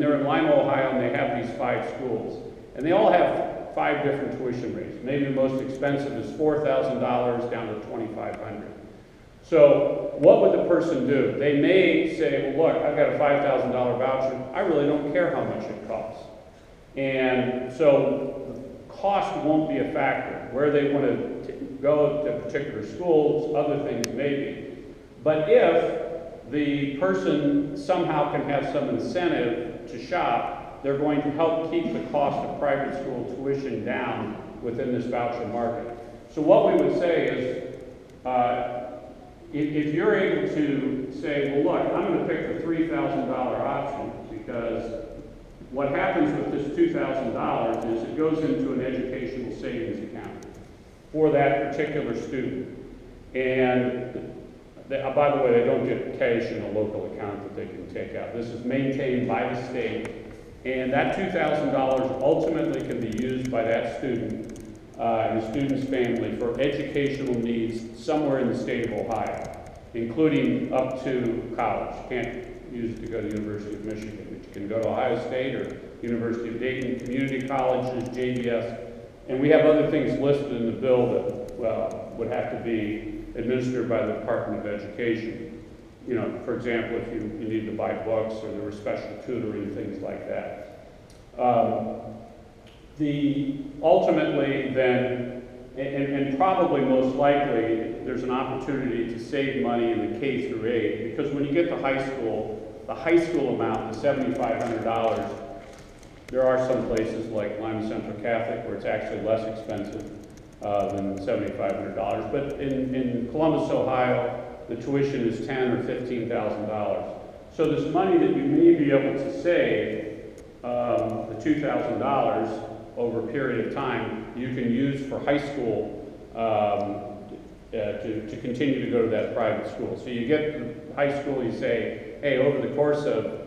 they're in Lima, Ohio, and they have these 5 schools. And they all have 5 different tuition rates. Maybe the most expensive is $4,000 down to $2,500. So what would the person do? They may say, well, look, I've got a $5,000 voucher. I really don't care how much it costs. And so cost won't be a factor. Where they want to go to particular schools, other things maybe. But if the person somehow can have some incentive to shop, they're going to help keep the cost of private school tuition down within this voucher market. So what we would say is, if you're able to say, well, look, I'm going to pick the $3,000 option because what happens with this $2,000 is it goes into an educational savings account for that particular student. And by the way, they don't get cash in a local account that they can take out. This is maintained by the state. And that $2,000 ultimately can be used by that student and the student's family for educational needs somewhere in the state of Ohio, including up to college. You can't use it to go to the University of Michigan, but you can go to Ohio State or University of Dayton, community colleges, JVS, and we have other things listed in the bill that would have to be administered by the Department of Education. You know, for example, if you need to buy books or there were special tutoring, things like that. Ultimately then, and probably most likely, there's an opportunity to save money in the K through 8, because when you get to high school, the high school amount, the $7,500, there are some places like Lima Central Catholic where it's actually less expensive than $7,500. But in Columbus, Ohio, the tuition is $10,000 or $15,000. So this money that you may be able to save, the $2,000 over a period of time, you can use for high school to continue to go to that private school. So you get to high school, you say, hey, over the course of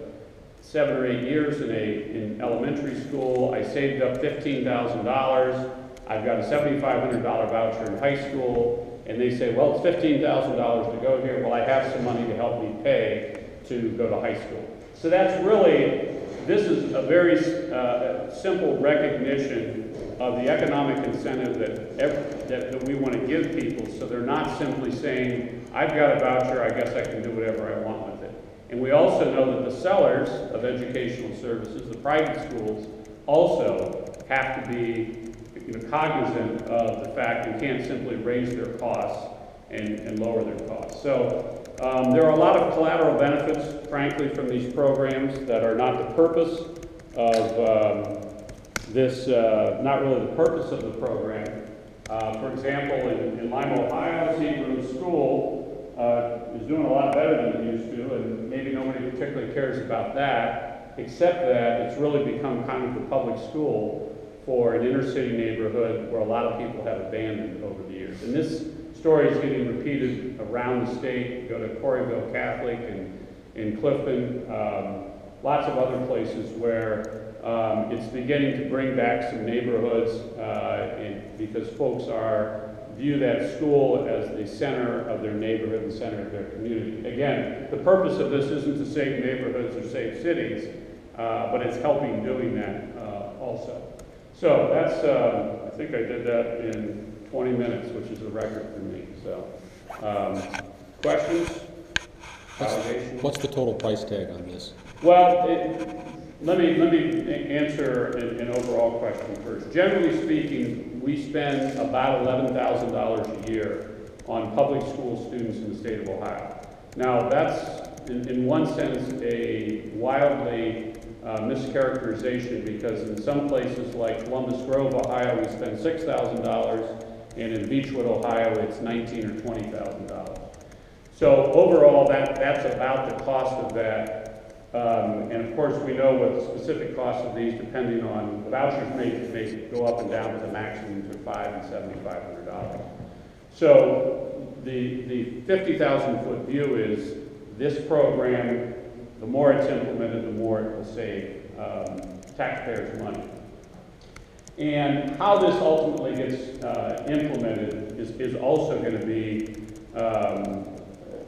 7 or 8 years in elementary school, I saved up $15,000. I've got a $7,500 voucher in high school, and they say, well, it's $15,000 to go here. Well, I have some money to help me pay to go to high school. So that's really, this is a very simple recognition of the economic incentive that we want to give people, so they're not simply saying, I've got a voucher, I guess I can do whatever I want with it. And we also know that the sellers of educational services, the private schools, also have to be cognizant of the fact you can't simply raise their costs and lower their costs. So there are a lot of collateral benefits, frankly, from these programs that are not the purpose of not really the purpose of the program. For example, in Lima, Ohio, Seagram School is doing a lot better than it used to, and maybe nobody particularly cares about that, except that it's really become kind of the public school for an inner city neighborhood where a lot of people have abandoned over the years. And this story is getting repeated around the state. You go to Corryville Catholic and in Clifton, lots of other places where it's beginning to bring back some neighborhoods because folks view that school as the center of their neighborhood and center of their community. Again, the purpose of this isn't to save neighborhoods or save cities, but it's helping doing that also. So that's, I think I did that in 20 minutes, which is a record for me. So, questions? What's the total price tag on this? Well, let me answer an overall question first. Generally speaking, we spend about $11,000 a year on public school students in the state of Ohio. Now, that's, in one sense, a wildly mischaracterization, because in some places like Columbus Grove, Ohio, we spend $6,000, and in Beechwood, Ohio, it's $19,000 or $20,000. So overall, that's about the cost of that. And of course, we know what the specific costs of these, depending on the vouchers, may go up and down, but the maximums are $500 and $7,500. So the 50,000-foot view is this program, the more it's implemented, the more it will save taxpayers money. And how this ultimately gets implemented is also going to be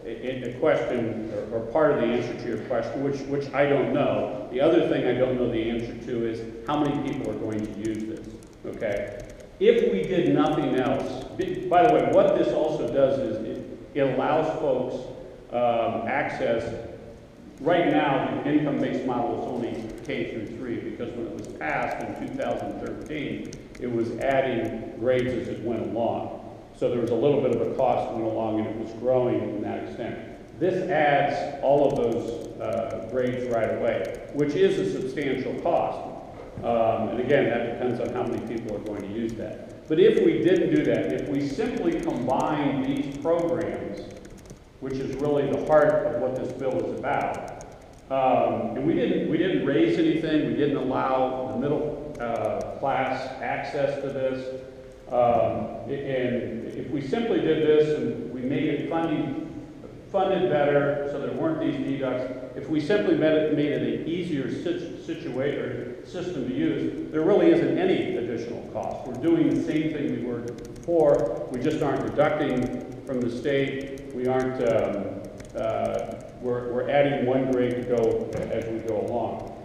a question, or part of the answer to your question, which I don't know. The other thing I don't know the answer to is how many people are going to use this, okay? If we did nothing else, by the way, what this also does is it allows folks access. Right now, the income-based model is only K through 3, because when it was passed in 2013, it was adding grades as it went along. So there was a little bit of a cost that went along, and it was growing in that extent. This adds all of those grades right away, which is a substantial cost. And again, that depends on how many people are going to use that. But if we didn't do that, if we simply combine these programs, which is really the heart of what this bill is about, and we didn't raise anything, we didn't allow the middle class access to this, and if we simply did this and we made it funded better so there weren't these deducts, if we simply made it an easier system to use, there really isn't any additional cost. We're doing the same thing we were before, we just aren't deducting from the state, we aren't, we're adding one grade to go as we go along.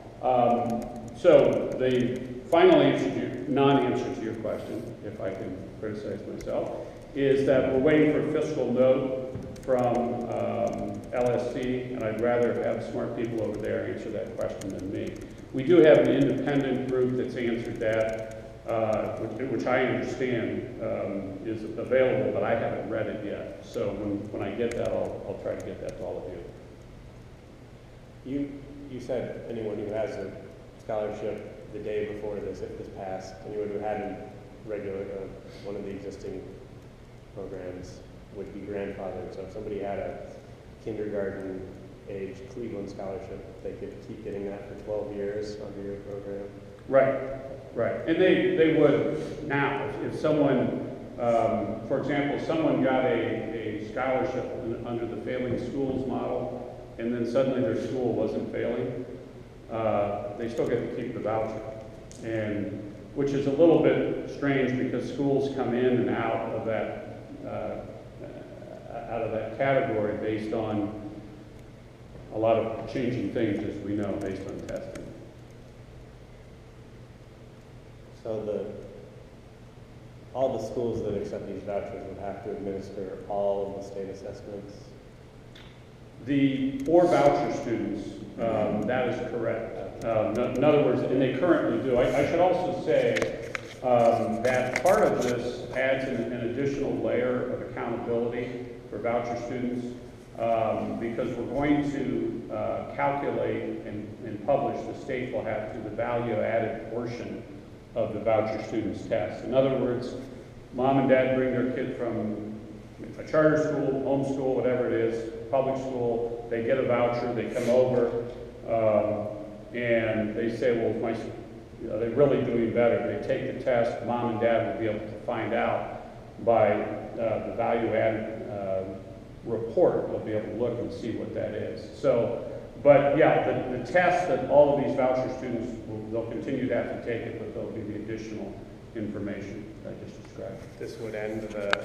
So the final answer, non-answer to your question, if I can criticize myself, is that we're waiting for a fiscal note from LSC, and I'd rather have smart people over there answer that question than me. We do have an independent group that's answered that, which I understand is available, but I haven't read it yet. So when I get that, I'll try to get that to all of you. You said anyone who has a scholarship the day before this, if this passed, anyone who hadn't regular one of the existing programs would be grandfathered. So if somebody had a kindergarten-age Cleveland scholarship, they could keep getting that for 12 years under your program. Right. And they would now. If someone, for example, someone got a scholarship under the failing schools model, and then suddenly their school wasn't failing, they still get to keep the voucher. And which is a little bit strange because schools come in and out of that category based on a lot of changing things, as we know, based on testing. So all the schools that accept these vouchers would have to administer all of the state assessments? The 4 voucher students, that is correct. In other words, and they currently do. I should also say that part of this adds an additional layer of accountability for voucher students because we're going to calculate and publish, the state will have to, the value added portion of the voucher students' test. In other words, mom and dad bring their kid from a charter school, homeschool, whatever it is, public school, they get a voucher, they come over, and they say, well, they're really doing better. They take the test, mom and dad will be able to find out by the value-added report. They'll be able to look and see what that is. So, but yeah, the test that all of these voucher students, they'll continue to have to take it, but there'll be the additional information I just described. This would end the